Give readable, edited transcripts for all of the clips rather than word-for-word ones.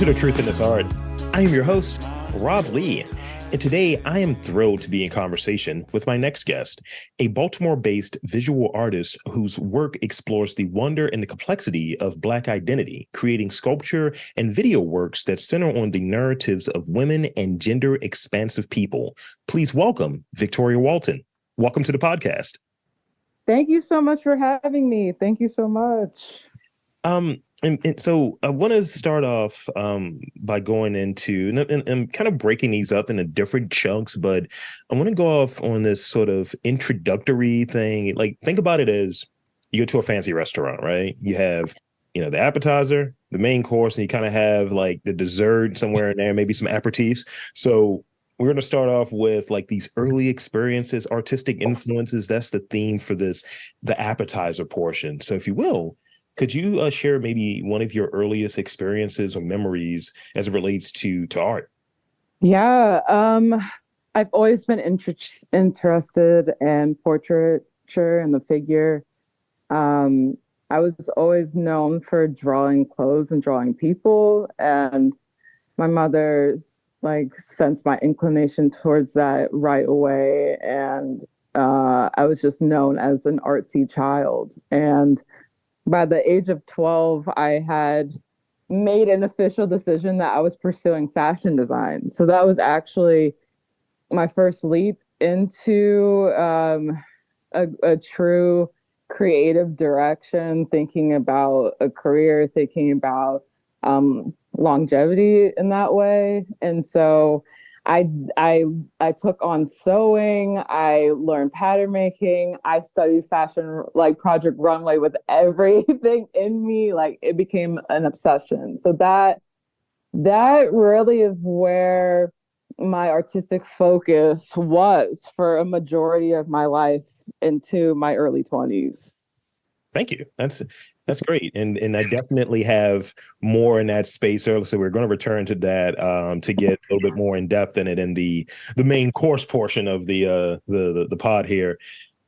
to The Truth in This Art. I am your host, Rob Lee, and today I am thrilled to be in conversation with my next guest, a Baltimore-based visual artist whose work explores the wonder and the complexity of Black identity, creating sculpture and video works that center on the narratives of women and gender-expansive people. Please welcome Victoria Walton. Welcome to the podcast. Thank you so much for having me. Thank you so much. And so I want to start off by going into and kind of breaking these up into different chunks, but I want to go off on this sort of introductory thing. Like, think about it as you go to a fancy restaurant, right? You have, the appetizer, the main course, and you kind of have like the dessert somewhere in there, maybe some aperitifs. So we're going to start off with like these early experiences, artistic influences. That's the theme for the appetizer portion. So if you will, could you share maybe one of your earliest experiences or memories as it relates to art? Yeah, I've always been interested in portraiture and the figure. I was always known for drawing clothes and drawing people, and my mother's like sensed my inclination towards that right away, and I was just known as an artsy child. And by the age of 12, I had made an official decision that I was pursuing fashion design. So that was actually my first leap into a true creative direction, thinking about a career, thinking about longevity in that way. And so I took on sewing. I learned pattern making. I studied fashion like Project Runway with everything in me. Like it became an obsession. So that really is where my artistic focus was for a majority of my life into my early 20s. Thank you. That's great, and I definitely have more in that space. So we're going to return to that to get a little bit more in depth in it in the main course portion of the pod here.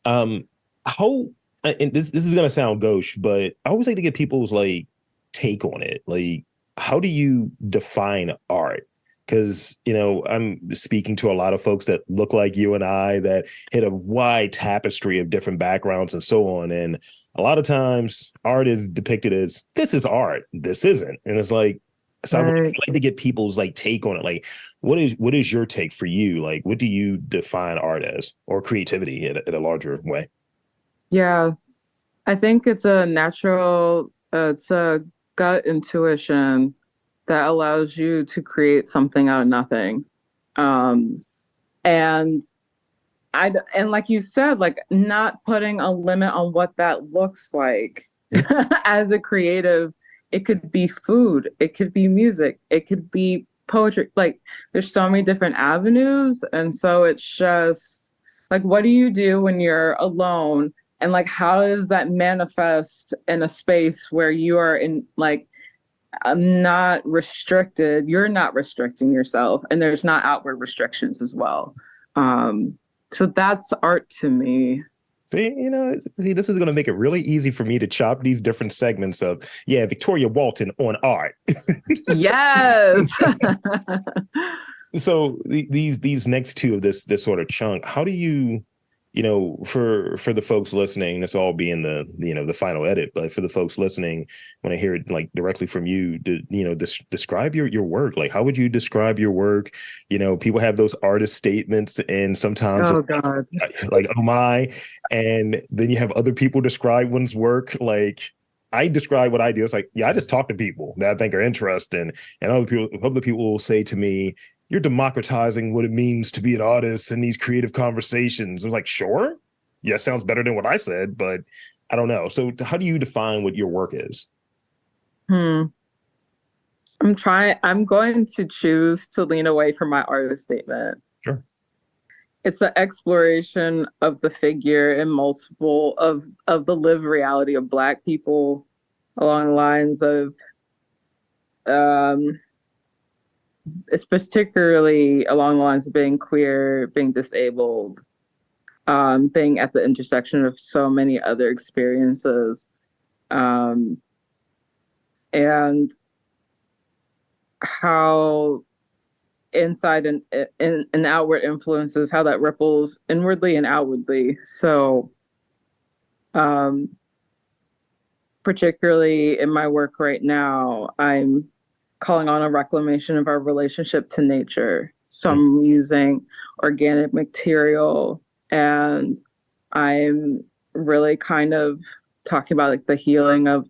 How and this is going to sound gauche, but I always like to get people's like take on it. Like, how do you define art? Because I'm speaking to a lot of folks that look like you and I that hit a wide tapestry of different backgrounds and so on. And a lot of times art is depicted as this is art, this isn't. And it's like, so I would Right. like to get people's like take on it. Like, what is your take for you? Like, what do you define art as, or creativity in a larger way? Yeah, I think it's a gut intuition that allows you to create something out of nothing. Um, and and like you said, like not putting a limit on what that looks like Yeah. as a creative. It could be food, it could be music, it could be poetry. Like there's so many different avenues. And so it's just like, what do you do when you're alone? And like, how does that manifest in a space where you are in like not restricted? You're not restricting yourself, and there's not outward restrictions as well. Um, so that's art to me. See, this is going to make it really easy for me to chop these different segments of, yeah, Victoria Walton on art. Yes. So these next two of this sort of chunk, how do you, for the folks listening, this all being the final edit, but for the folks listening, when I hear it like directly from you, describe your work. Like, how would you describe your work? People have those artist statements, and sometimes it's Oh God. like, oh my, and then you have other people describe one's work. Like, I describe what I do. It's like, yeah, I just talk to people that I think are interesting, and other people will say to me, you're democratizing what it means to be an artist in these creative conversations. I was like, sure. Yeah, sounds better than what I said, but I don't know. So how do you define what your work is? Hmm. I'm going to choose to lean away from my artist statement. Sure. It's an exploration of the figure and multiple of the lived reality of Black people along the lines of um it's particularly along the lines of being queer, being disabled, being at the intersection of so many other experiences. Um, and how inside and outward influences, how that ripples inwardly and outwardly. So, um, particularly in my work right now, I'm calling on a reclamation of our relationship to nature. So Mm. I'm using organic material, and I'm really kind of talking about like the healing of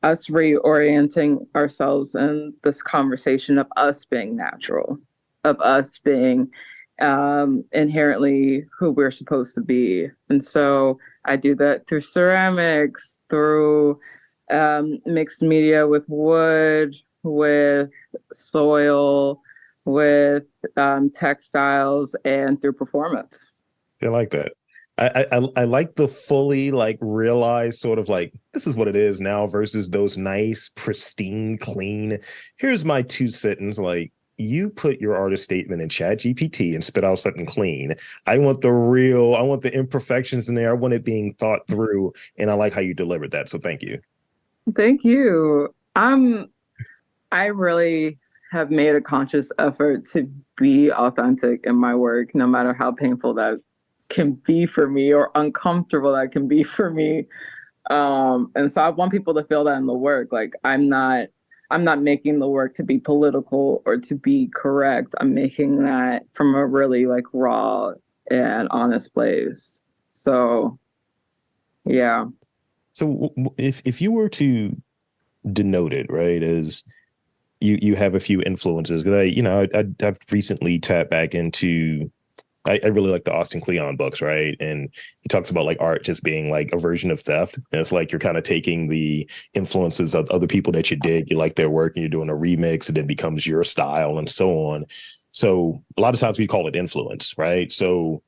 us reorienting ourselves in this conversation of us being natural, of us being inherently who we're supposed to be. And so I do that through ceramics, through mixed media with wood, with soil, with textiles, and through performance. I like that. I like the fully like realized sort of like this is what it is now versus those nice, pristine, clean. Here's my 2 sentence. Like you put your artist statement in Chat GPT and spit out something clean. I want the real, I want the imperfections in there. I want it being thought through. And I like how you delivered that. So thank you. Thank you. I really have made a conscious effort to be authentic in my work, no matter how painful that can be for me or uncomfortable that can be for me. And so I want people to feel that in the work. Like I'm not making the work to be political or to be correct. I'm making that from a really like raw and honest place. So yeah. So if you were to denote it, right, as you have a few influences, because I've recently tapped back into I really like the Austin Kleon books, right? And he talks about like art just being like a version of theft. And it's like you're kind of taking the influences of other people that you dig, you like their work, and you're doing a remix, and it becomes your style and so on. So a lot of times we call it influence, right? So,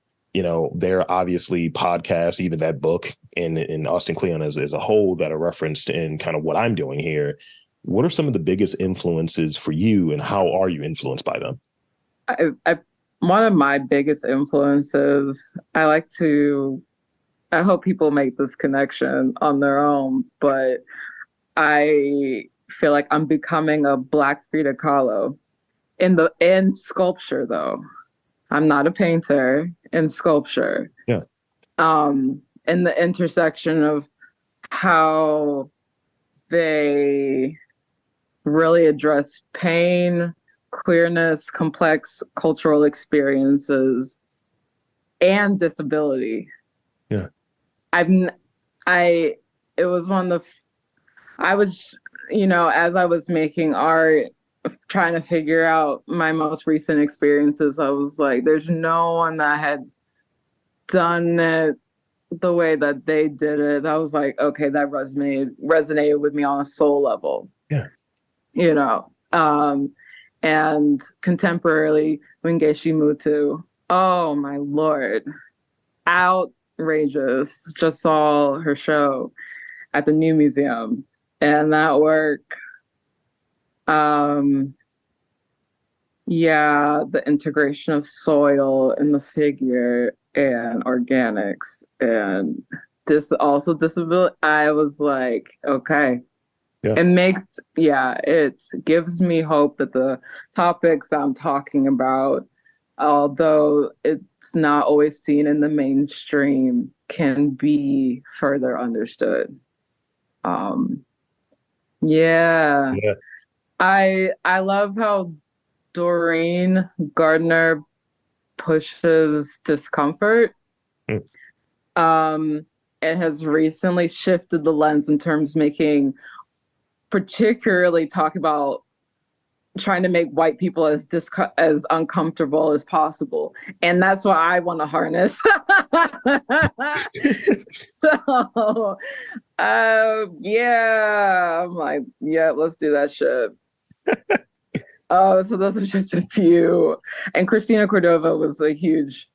there are obviously podcasts, even that book in Austin Kleon as a whole that are referenced in kind of what I'm doing here. What are some of the biggest influences for you, and how are you influenced by them? I one of my biggest influences, I hope people make this connection on their own, but I feel like I'm becoming a Black Frida Kahlo in sculpture though. I'm not a painter in sculpture. Yeah. In the intersection of how they really address pain, queerness, complex cultural experiences, and disability. Yeah. I've I it was one of the I was as I was making art, trying to figure out my most recent experiences, I was like, there's no one that had done it the way that they did it. I was like, okay, that resonated with me on a soul level. Yeah. You know. And contemporarily, Wingeshi Mutu, oh my lord, outrageous. Just saw her show at the New Museum, and that work, um, yeah, the integration of soil in the figure and organics and also disability. I was like, okay, Yeah. it gives me hope that the topics I'm talking about, although it's not always seen in the mainstream, can be further understood. Um, yeah, Yeah. I love how Doreen Gardner pushes discomfort. Mm. It has recently shifted the lens in terms of making, particularly talk about trying to make white people as uncomfortable as possible, and that's what I want to harness. So, yeah, I'm like, yeah, let's do that shit. Oh, so those are just a few. And Christina Cordova was a huge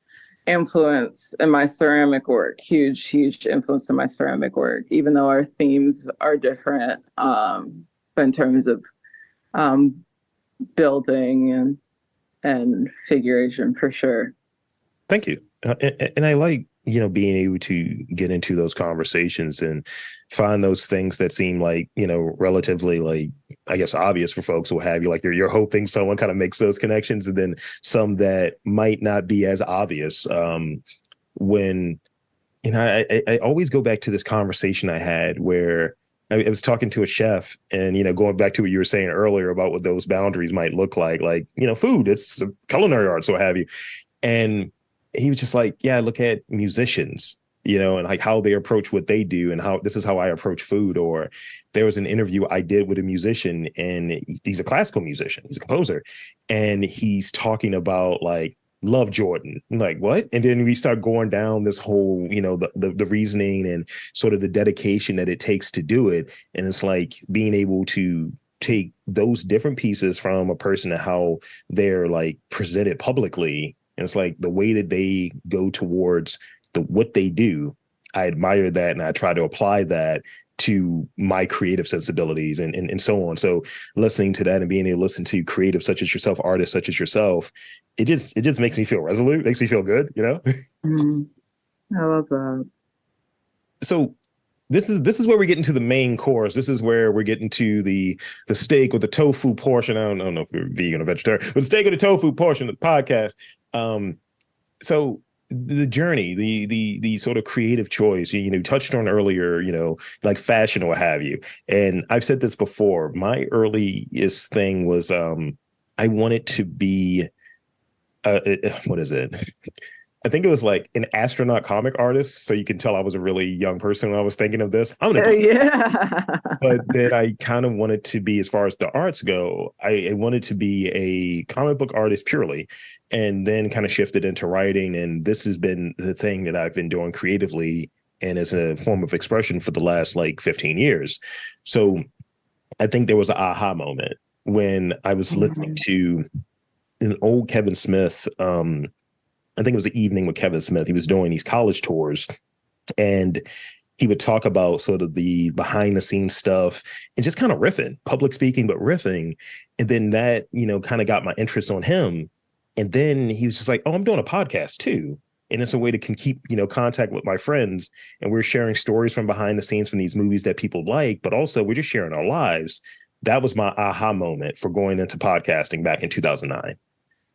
influence in my ceramic work. Huge, huge influence in my ceramic work, even though our themes are different. But in terms of um, building and figuration, for sure. Thank you. And I like being able to get into those conversations and find those things that seem like, relatively, like, I guess, obvious for folks who have you, like you're hoping someone kind of makes those connections, and then some that might not be as obvious. When, I always go back to this conversation I had where I was talking to a chef, and, going back to what you were saying earlier about what those boundaries might look like, food, it's a culinary art, so have you. And he was just like, yeah, look at musicians, and like how they approach what they do, and how this is how I approach food. Or there was an interview I did with a musician, and he's a classical musician, he's a composer, and he's talking about like love Jordan. I'm like, what? And then we start going down this whole, the reasoning and sort of the dedication that it takes to do it. And it's like being able to take those different pieces from a person and how they're like presented publicly. And it's like the way that they go towards what they do. I admire that, and I try to apply that to my creative sensibilities and so on. So listening to that and being able to listen to creatives such as yourself, artists such as yourself, it just makes me feel resolute, makes me feel good, Mm, I love that. So this is where we get into the main course. This is where we're getting to the steak or the tofu portion. I don't know if you're vegan or vegetarian, but the steak or the tofu portion of the podcast. So the journey, the sort of creative choice, you touched on earlier, like fashion or what have you. And I've said this before, my earliest thing was I wanted to be what is it? I think it was like an astronaut comic artist. So you can tell I was a really young person when I was thinking of this. I'm gonna Yeah. But then I kind of wanted to be, as far as the arts go, I wanted to be a comic book artist purely, and then kind of shifted into writing. And this has been the thing that I've been doing creatively and as a form of expression for the last like 15 years. So I think there was an aha moment when I was listening to an old Kevin Smith. I think it was the evening with Kevin Smith. He was doing these college tours, and he would talk about sort of the behind the scenes stuff and just kind of riffing, public speaking, but riffing. And then that, kind of got my interest on him. And then he was just like, oh, I'm doing a podcast too. And it's a way to keep, contact with my friends. And we're sharing stories from behind the scenes from these movies that people like, but also we're just sharing our lives. That was my aha moment for going into podcasting back in 2009.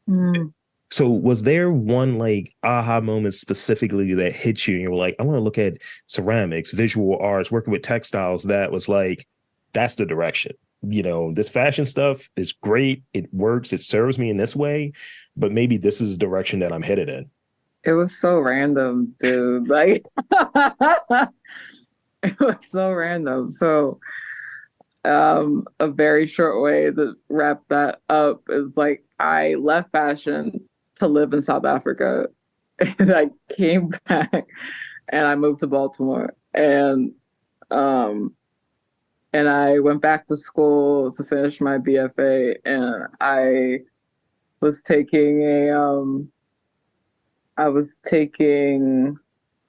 Mm. So was there one like aha moment specifically that hit you and you were like, I want to look at ceramics, visual arts, working with textiles, that was like, that's the direction. This fashion stuff is great. It works. It serves me in this way, but maybe this is the direction that I'm headed in. It was so random, dude. Like, it was so random. So, a very short way to wrap that up is like, I left fashion to live in South Africa, and I came back and I moved to Baltimore, and I went back to school to finish my BFA, and I was taking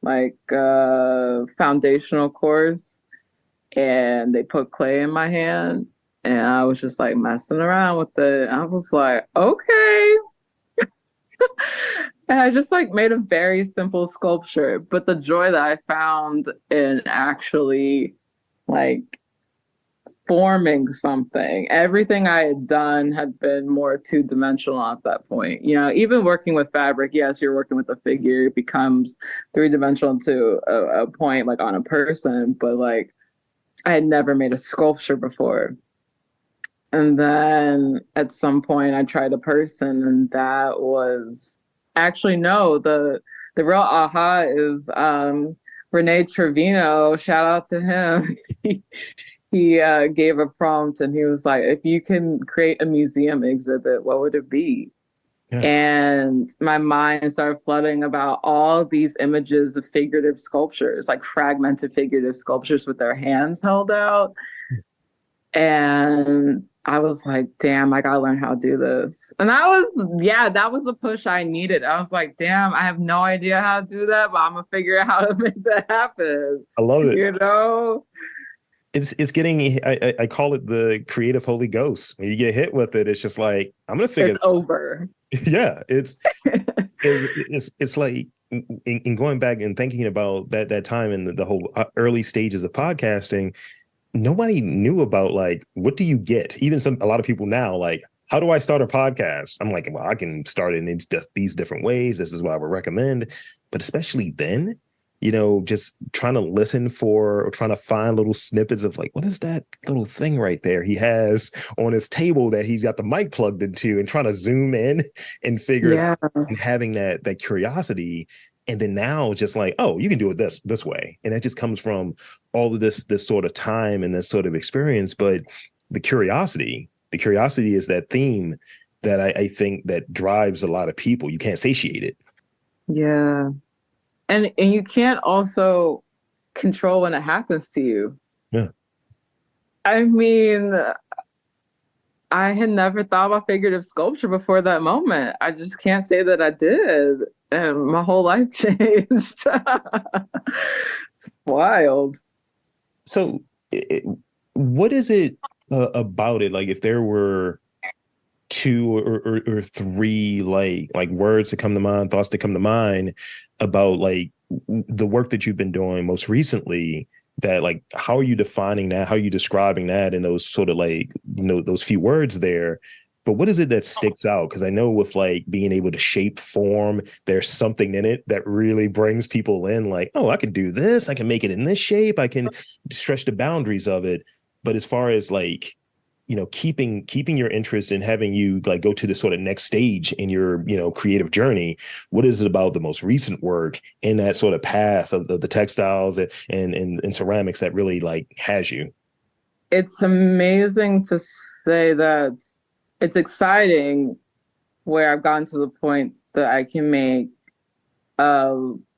like a foundational course, and they put clay in my hand, and I was just like messing around with it. I was like, okay. And I just like made a very simple sculpture, but the joy that I found in actually like forming something, everything I had done had been more two-dimensional at that point. Even working with fabric, yes, you're working with a figure, it becomes three-dimensional to a point, like on a person, but like I had never made a sculpture before. And then at some point I tried a person, and that was actually, no, the real aha is Rene Trevino. Shout out to him. He gave a prompt, and he was like, if you can create a museum exhibit, what would it be? Yeah. And my mind started flooding about all these images of figurative sculptures, like fragmented figurative sculptures with their hands held out. And I was like, damn, I gotta learn how to do this. And that was the push I needed. I was like, damn, I have no idea how to do that, but I'm gonna figure out how to make that happen. I love it. It's getting, I call it the creative Holy Ghost. When you get hit with it, it's just like, I'm gonna figure it's over. Yeah, it's like in going back and thinking about that time in the whole early stages of podcasting, nobody knew about like, what do you get? Even a lot of people now, like, how do I start a podcast? I'm like, well, I can start it in these different ways. This is what I would recommend. But especially then, just trying to listen for or trying to find little snippets of like, what is that little thing right there he has on his table that he's got the mic plugged into, and trying to zoom in and figure it Yeah. out, and having that curiosity. And then now just like, oh, you can do it this way. And that just comes from all of this sort of time and this sort of experience. But the curiosity is that theme that I think that drives a lot of people. You can't satiate it. Yeah. And you can't also control when it happens to you. Yeah. I mean, I had never thought about figurative sculpture before that moment. I just can't say that I did. And my whole life changed. It's wild. So what is it about it? Like, if there were two or three like words to come to mind, thoughts to come to mind about like the work that you've been doing most recently, that like, how are you defining that? How are you describing that in those sort of like, those few words there? But what is it that sticks out? Because I know with like being able to shape form, there's something in it that really brings people in, like, oh, I can do this. I can make it in this shape. I can stretch the boundaries of it. But as far as like, keeping your interest and having you like go to the sort of next stage in your, creative journey, what is it about the most recent work in that sort of path of the textiles and ceramics that really like has you? It's amazing to say that it's exciting where I've gotten to the point that I can make a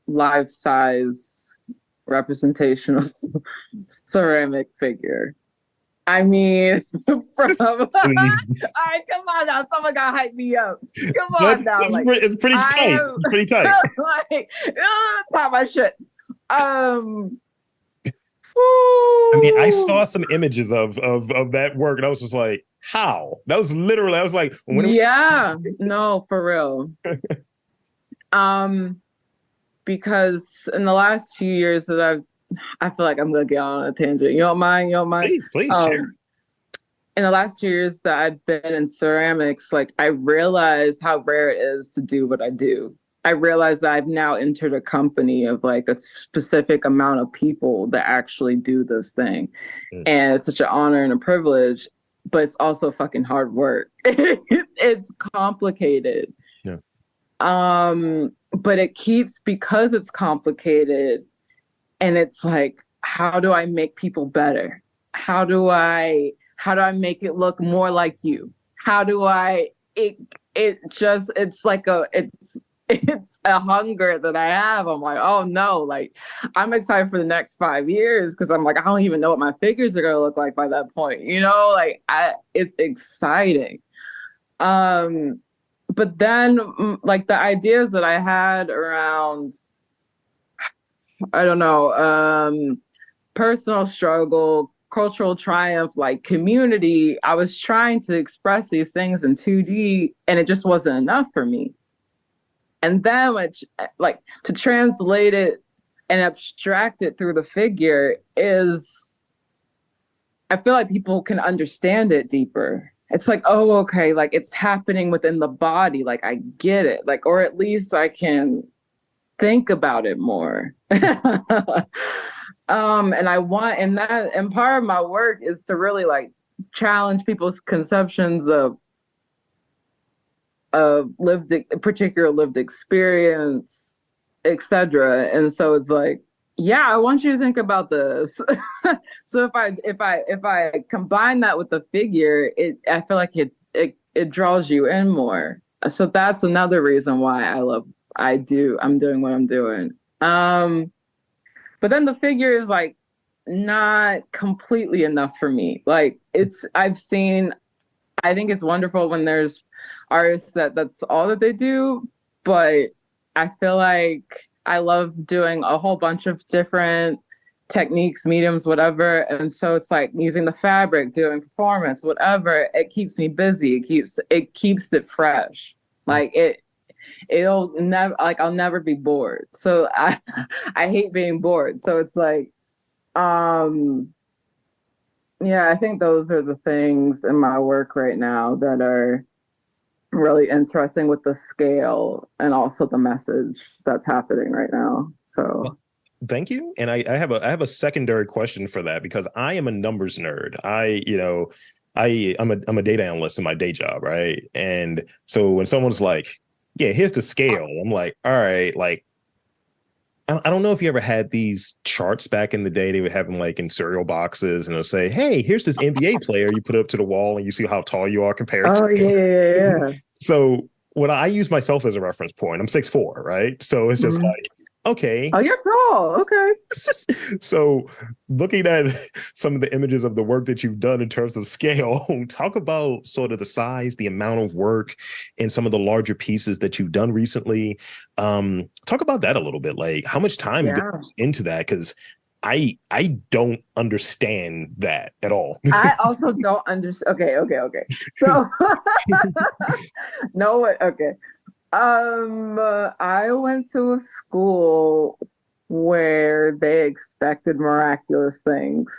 life-size representational ceramic figure. I mean, all right, come on now. Someone got to hype me up. Come on now. Like, it's pretty tight. It's pretty tight. Like, pop my shit. I mean, I saw some images of that work, and I was just like, how? That was literally, I was like, yeah, no, for real. Because in the last few years that I feel like I'm gonna get on a tangent. You don't mind? You don't mind? Please share. In the last few years that I've been in ceramics, like I realized how rare it is to do what I do. I realized that I've now entered a company of like a specific amount of people that actually do this thing. And it's such an honor and a privilege, but it's also fucking hard work. It's complicated. Yeah. But it keeps, because it's complicated, and it's like, how do I make people better? How do I make it look more like you? How do it's like it's a hunger that I have. I'm like, oh no, like I'm excited for the next 5 years because I'm like, I don't even know what my figures are gonna look like by that point. Like it's exciting. But then like the ideas that I had around, I don't know, personal struggle, cultural triumph, like community, I was trying to express these things in 2D and it just wasn't enough for me. And then like to translate it and abstract it through the figure is, I feel like people can understand it deeper. It's like, oh, okay, like it's happening within the body. Like I get it. Like, or at least I can think about it more. And I want, and part of my work is to really like challenge people's conceptions of particular lived experience, etc. And so it's like, yeah, I want you to think about this. So if I combine that with the figure, I feel like it draws you in more. So that's another reason why I'm doing what I'm doing. But then the figure is like not completely enough for me. Like I think it's wonderful when there's artists that's all that they do, but I feel like I love doing a whole bunch of different techniques, mediums, whatever. And so it's like using the fabric, doing performance, whatever. It keeps me busy. It keeps it fresh. Like it'll never, like, I'll never be bored. So I hate being bored. So it's like, um, yeah, I think those are the things in my work right now that are really interesting with the scale and also the message that's happening right now. So Thank you. And I have a secondary question for that because I am a numbers nerd. I'm a data analyst in my day job, right? And so when someone's like, yeah, here's the scale, I'm like, all right, like I don't know if you ever had these charts back in the day. They would have them like in cereal boxes and it'll say, hey, here's this NBA player. You put it up to the wall and you see how tall you are compared to. oh yeah, yeah, yeah. So when I use myself as a reference point, I'm 6'4", right? So it's just Mhm. like, okay. Oh, you're tall. Okay. So looking at some of the images of the work that you've done in terms of scale, talk about sort of the size, the amount of work, and some of the larger pieces that you've done recently. Talk about that a little bit. Like how much time goes Yeah. into that? Because I don't understand that at all. I also don't understand. Okay, okay, okay. So no, okay. I went to a school where they expected miraculous things.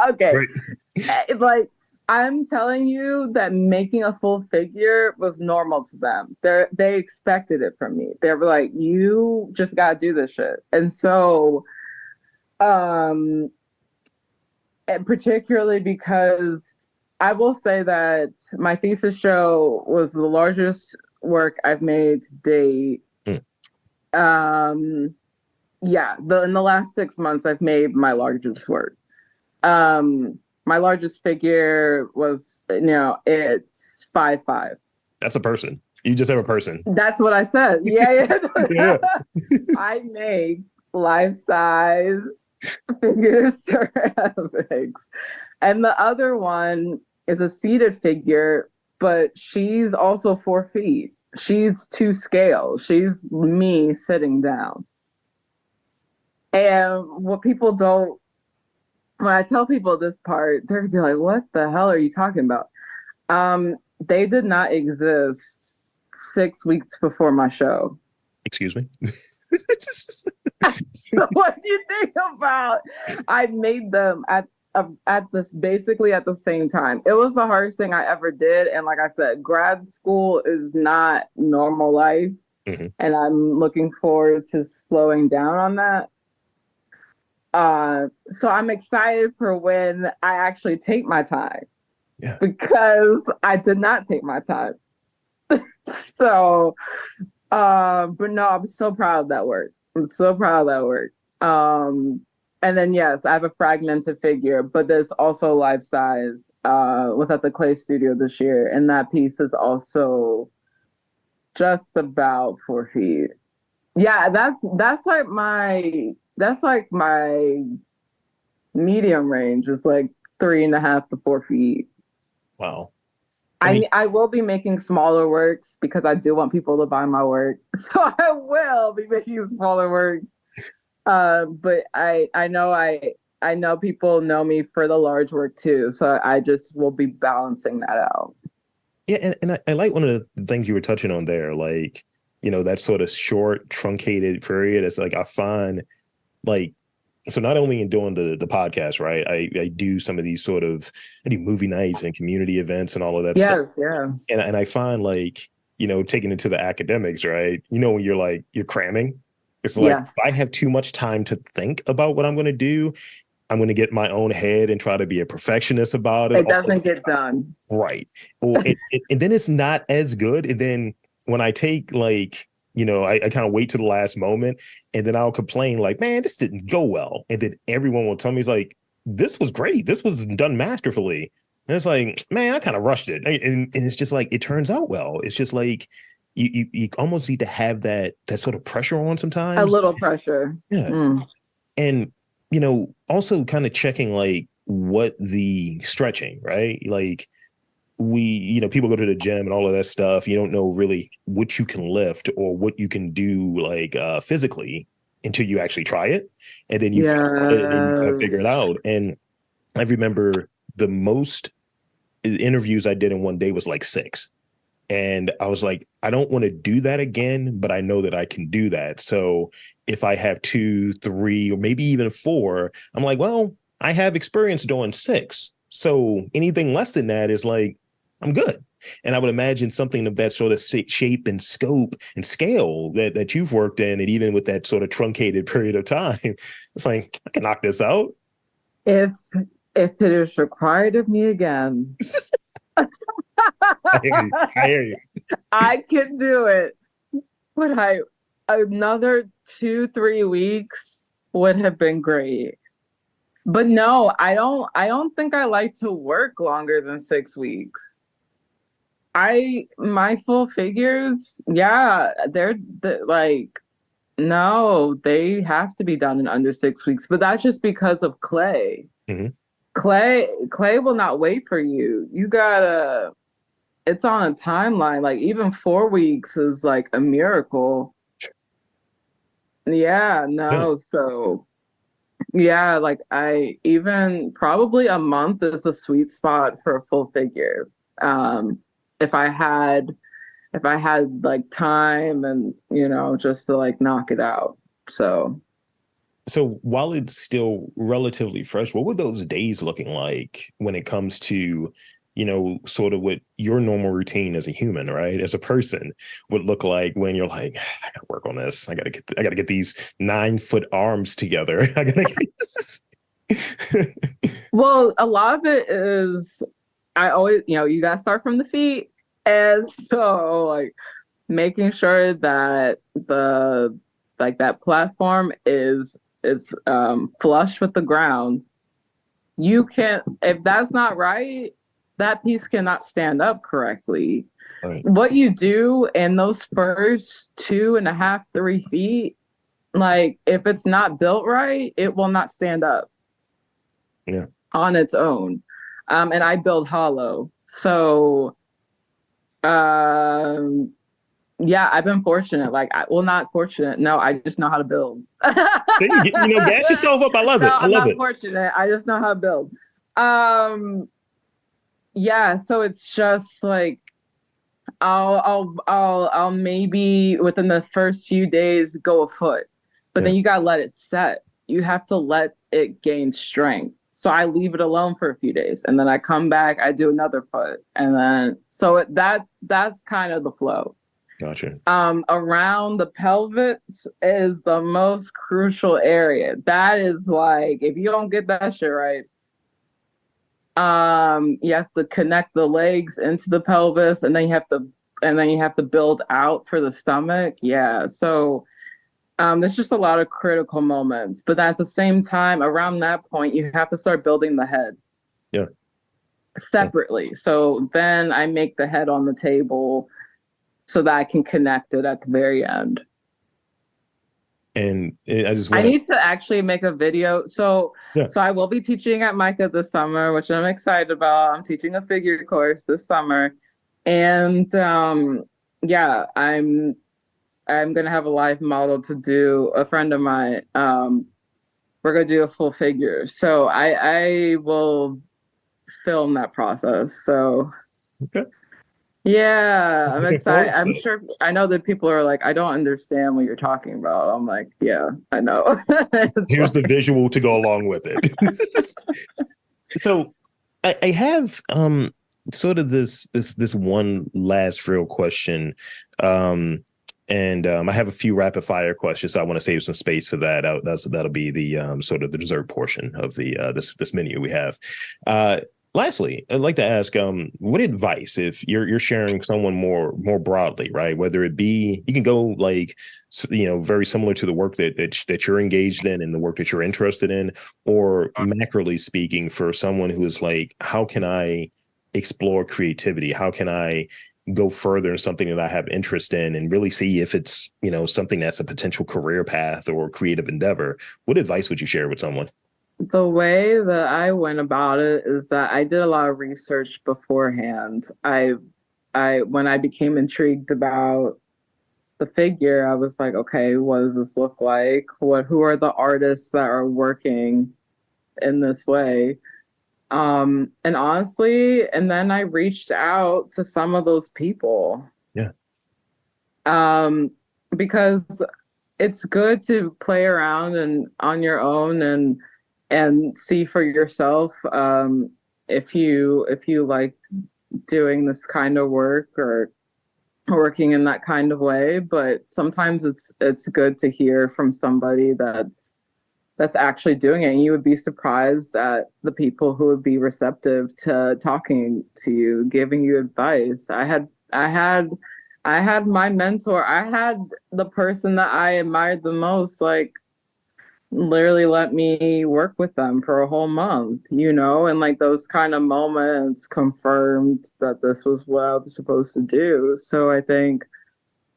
Okay. Right. Like, I'm telling you that making a full figure was normal to them. They expected it from me. They were like, you just gotta do this shit. And so, um, and particularly because I will say that my thesis show was the largest work I've made to date. Mm. Yeah, in the last 6 months, I've made my largest work. My largest figure was, it's 5'5". That's a person. You just have a person. That's what I said. Yeah, yeah. Yeah. I make life size figure ceramics. And the other one is a seated figure, but she's also 4 feet. She's to scale. She's me sitting down. And what people don't, when I tell people this part, they're gonna be like, what the hell are you talking about? They did not exist 6 weeks before my show. Excuse me. So what do you think about? I made them at this basically at the same time. It was the hardest thing I ever did, and like I said, grad school is not normal life, Mhm. and I'm looking forward to slowing down on that. So I'm excited for when I actually take my time Yeah. because I did not take my time. So, but no, I'm so proud of that work. I'm so proud of that work. And then yes, I have a fragmented figure, but there's also life size. Was at the Clay Studio this year, and that piece is also just about 4 feet. Yeah, that's like my medium range is like 3.5 to 4 feet. Wow. I mean, I will be making smaller works because I do want people to buy my work. So I will be making smaller works. But I know people know me for the large work too. So I just will be balancing that out. yeah, and I like one of the things you were touching on there, like, that sort of short, truncated period. It's like I find like so not only in doing the podcast, right? I do some of these sort of I do movie nights and community events and all of that stuff. Yes, yeah. And I find like, taking it to the academics, right? When you're like you're cramming, it's like Yeah. if I have too much time to think about what I'm going to do, I'm going to get my own head and try to be a perfectionist about it. It doesn't get done. Right. Well, and then it's not as good. And then when I take like, I kind of wait to the last moment and then I'll complain like, man, this didn't go well. And then everyone will tell me, it's like, this was great. This was done masterfully. And it's like, man, I kind of rushed it. And it's just like, it turns out well. It's just like, you almost need to have that sort of pressure on A sometimes. little pressure. Yeah. Mm. And, also kind of checking like what the stretching, right? Like, people go to the gym and all of that stuff. You don't know really what you can lift or what you can do like physically until you actually try it. And then you kind of figure it Yes. out. And I remember the most interviews I did in one day was like 6. And I was like, I don't want to do that again, but I know that I can do that. So if I have two, three, or maybe even four, I'm like, well, I have experience doing six. So anything less than that is like, I'm good. And I would imagine something of that sort of shape and scope and scale that you've worked in, and even with that sort of truncated period of time, it's like, I can knock this out. If if it is required of me again, I hear you. I hear you. I can do it. But another 2, 3 weeks would have been great. But no, I don't think I like to work longer than 6 weeks. My full figures, yeah, they're like, no, they have to be done in under 6 weeks, but that's just because of Clay. Mhm. Clay will not wait for you. You gotta, it's on a timeline. Like even 4 weeks is like a miracle. Yeah, Yeah. no, so yeah, like I even probably a month is a sweet spot for a full figure. Um, if I had if I had like time and just to like knock it out. So So while it's still relatively fresh, what were those days looking like when it comes to, sort of what your normal routine as a human, right? As a person would look like when you're like, I gotta work on this. I gotta get these 9 foot arms together. I gotta get this. well, a lot of it is I always, you gotta start from the feet. And so like making sure that the like that platform is flush with the ground. You can't if that's not right, that piece cannot stand up correctly. Right. What you do in those first 2.5, 3 feet, like if it's not built right, it will not stand up Yeah. on its own. And I build hollow. So um yeah, I've been fortunate. Like well, not fortunate. No, I just know how to build. See, gas yourself up. I love No, it. I I'm love not it. fortunate. I just know how to build. Um yeah, so it's just like I'll maybe within the first few days go a foot, but Yeah. then you gotta let it set. You have to let it gain strength. So I leave it alone for a few days, and then I come back. I do another foot, and then that's kind of the flow. Gotcha. Around the pelvis is the most crucial area. That is like if you don't get that shit right, you have to connect the legs into the pelvis, and then you have to build out for the stomach. Yeah. So there's just a lot of critical moments. But at the same time, around that point, you have to start building the head Yeah. Yeah. separately. So then I make the head on the table so that I can connect it at the very end. And I just I want to, need to actually make a video. So yeah. so I will be teaching at Micah this summer, which I'm excited about. I'm teaching a figure course this summer. And yeah, I'm gonna have a live model to do a friend of mine. We're gonna do a full figure. So I will film that process. So Okay. yeah, I'm Looking excited. forward I'm to it. sure I know that people are like, I don't understand what you're talking about. I'm like, yeah, I know. It's Here's the like, visual to go along with it. So I have sort of this one last real question. Um and I have a few rapid fire questions. So I want to save some space for that. That'll be the sort of the dessert portion of the this menu we have. Uh Lastly, I'd like to ask, what advice, if you're sharing someone more broadly, right? Whether it be you can go like very similar to the work that you're engaged in and the work that you're interested in, or macroly speaking, for someone who is like, how can I explore creativity? How can I go further in something that I have interest in and really see if it's, something that's a potential career path or creative endeavor? What advice would you share with someone? the way that I went about it is that I did a lot of research beforehand. I when I became intrigued about the figure, I was like, okay, what does this look like? Who are the artists that are working in this way? And honestly, and then I reached out to some of those people. Yeah. Um, because it's good to play around and on your own and see for yourself if you like doing this kind of work or working in that kind of way. But sometimes it's good to hear from somebody that's actually doing it. And you would be surprised at the people who would be receptive to talking to you, giving you advice. I had my mentor. I had the person that I admired the most, like literally let me work with them for a whole month, and like those kind of moments confirmed that this was what I was supposed to do. So I think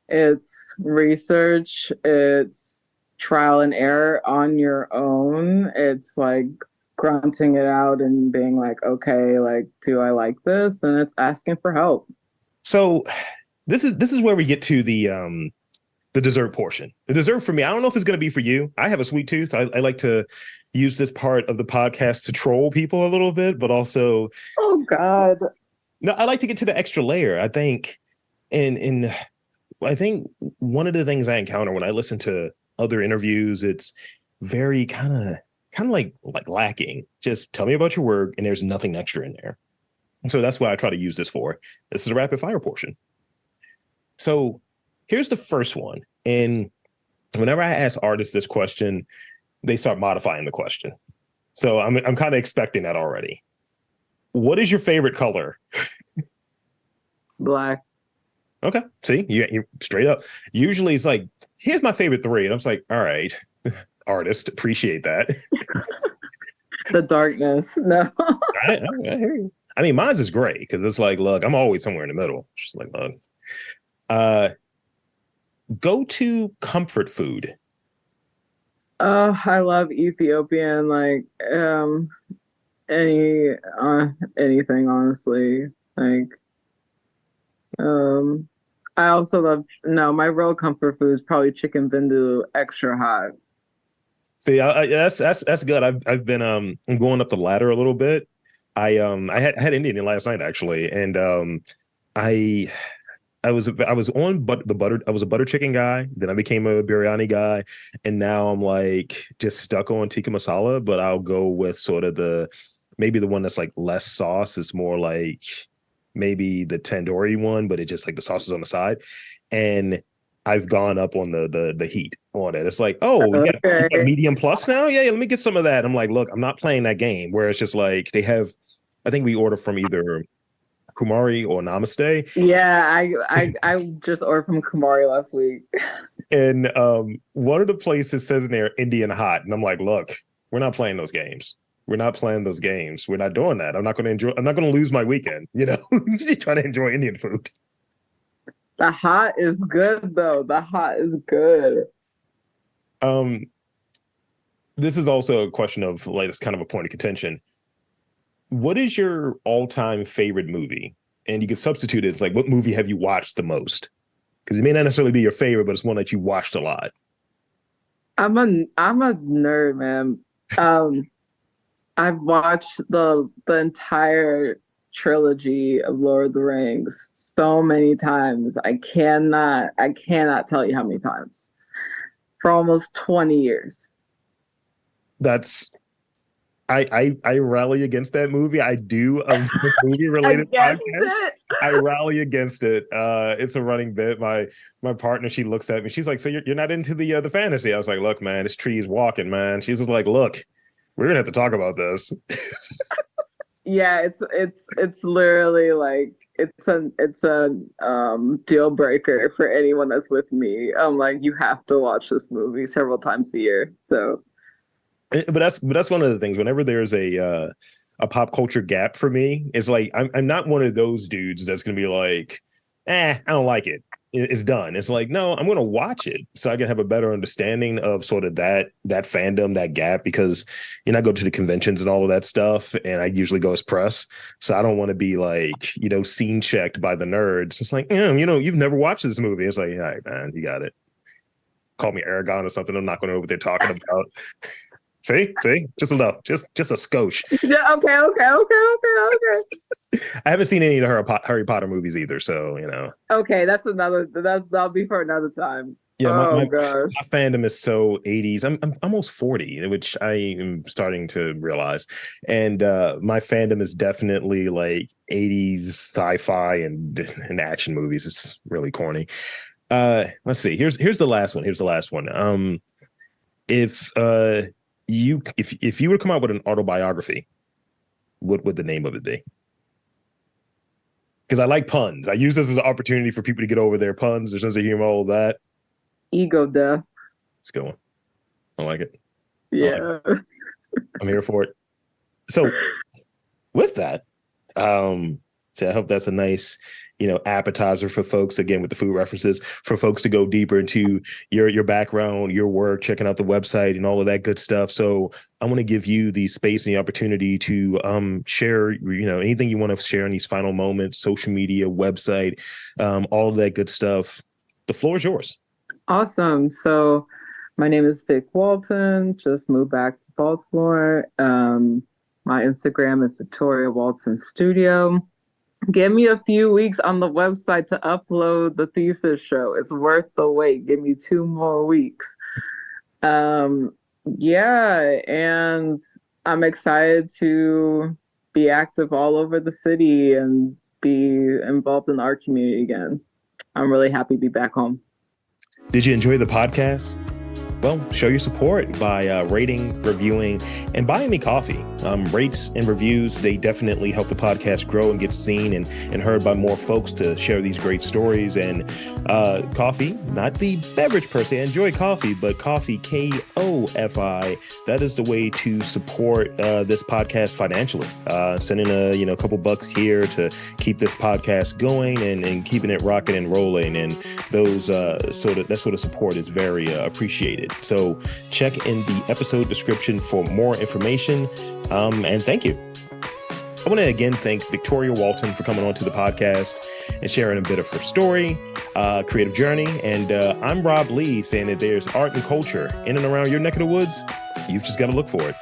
it's research, it's trial and error on your own. It's like grunting it out and being like, okay, like, do I like this? And it's asking for help. So this is where we get to the dessert portion. The dessert for me, I don't know if it's going to be for you. I have a sweet tooth. I like to use this part of the podcast to troll people a little bit, but also, Oh God. no, I like to get to the extra layer. I think, and I think one of the things I encounter when I listen to other interviews, it's very kind of like lacking. Just tell me about your work, and there's nothing extra in there. And so that's what I try to use this for. This is a rapid fire portion. So here's the first one. And whenever I ask artists this question, they start modifying the question. So I'm kind of expecting that already. What is your favorite color? Black. Okay. See, you straight up. Usually it's like, here's my favorite three. And I was like, all right, artist, appreciate that. The darkness. No. I hear you. I mean, mine's is great because it's like, look, I'm always somewhere in the middle. Just like, look. Uh, Go to comfort food. Oh, I love Ethiopian, like any anything, honestly. Like um I also love, no, my real comfort food is probably chicken vindaloo extra hot. See, that's good. I've been I'm going up the ladder a little bit. I had Indian last night actually, and I I was on but the butter I was a butter chicken guy, then I became a biryani guy, and now I'm like just stuck on tikka masala, but I'll go with sort of the maybe the one that's like less sauce. It's more like maybe the tandoori one, but it just like the sauce is on the side. And I've gone up on the heat on it. It's like, oh, yeah, you got Okay. medium plus now? Yeah, yeah, let me get some of that. I'm like, look, I'm not playing that game where it's just like they have I think we order from either Kumari or Namaste. Yeah, I just ordered from Kumari last week. And one of the places says in there Indian hot. And I'm like, look, we're not playing those games. We're not playing those games. We're not doing that. I'm not gonna lose my weekend, trying to enjoy Indian food. The hot is good though. The hot is good. Um, this is also a question of like it's kind of a point of contention. What is your all-time favorite movie? And you can substitute it like what movie have you watched the most? Because it may not necessarily be your favorite, but it's one that you watched a lot. I'm a nerd, man. Um, I've watched the entire trilogy of Lord of the Rings so many times. I cannot tell you how many times. For almost 20 years. That's I rally against that movie. I do a movie related Against podcast. it. I rally against it. It's a running bit. My partner, she looks at me. She's like, "So you're not into the fantasy?" I was like, "Look, man, this tree is walking, man." She's just like, "Look, we're gonna have to talk about this." Yeah, it's literally like it's a deal breaker for anyone that's with me. I'm like, you have to watch this movie several times a year. So But that's one of the things. Whenever there's a pop culture gap for me, it's like I'm not one of those dudes that's gonna be like, I don't like it. It's done. It's like, no, I'm gonna watch it so I can have a better understanding of sort of that fandom, that gap, because I go to the conventions and all of that stuff, and I usually go as press. So I don't want to be like, scene checked by the nerds. It's like, you've never watched this movie. It's like, all right, man, you got it. Call me Aragon or something. I'm not gonna know what they're talking about. See, just a little, just a skosh. Yeah, okay. I haven't seen any of the Harry Potter movies either, so you know. Okay, that'll be for another time. Yeah, Oh gosh. my fandom is so 80s. I'm almost 40, which I am starting to realize. And my fandom is definitely like 80s sci-fi and action movies. It's really corny. Let's see. Here's the last one. Here's the last one. If if you were to come out with an autobiography, what would the name of it be? Because I like puns. I use this as an opportunity for people to get over their puns, their sense of humor, all of that. Ego death. Let's go. I like it. Yeah. I'm here for it. So with that, so I hope that's a nice, appetizer for folks, again, with the food references, for folks to go deeper into your background, your work, checking out the website and all of that good stuff. So I want to give you the space and the opportunity to share, anything you want to share in these final moments, social media, website, all of that good stuff. The floor is yours. Awesome. So my name is Vic Walton, just moved back to Baltimore. My Instagram is Victoria Walton Studio. Give me a few weeks on the website to upload the thesis show. It's worth the wait. Give me 2 more weeks. Yeah, and I'm excited to be active all over the city and be involved in the art community again. I'm really happy to be back home. Did you enjoy the podcast? Well, show your support by rating, reviewing, and buying me coffee. Rates and reviews, they definitely help the podcast grow and get seen and heard by more folks to share these great stories. And coffee, not the beverage per se, I enjoy coffee, but coffee, KOFI, that is the way to support this podcast financially. Sending a couple bucks here to keep this podcast going and keeping it rocking and rolling. And those that sort of support is very appreciated. So check in the episode description for more information. And thank you. I want to again thank Victoria Walton for coming on to the podcast and sharing a bit of her story, creative journey. And I'm Rob Lee, saying that there's art and culture in and around your neck of the woods. You've just got to look for it.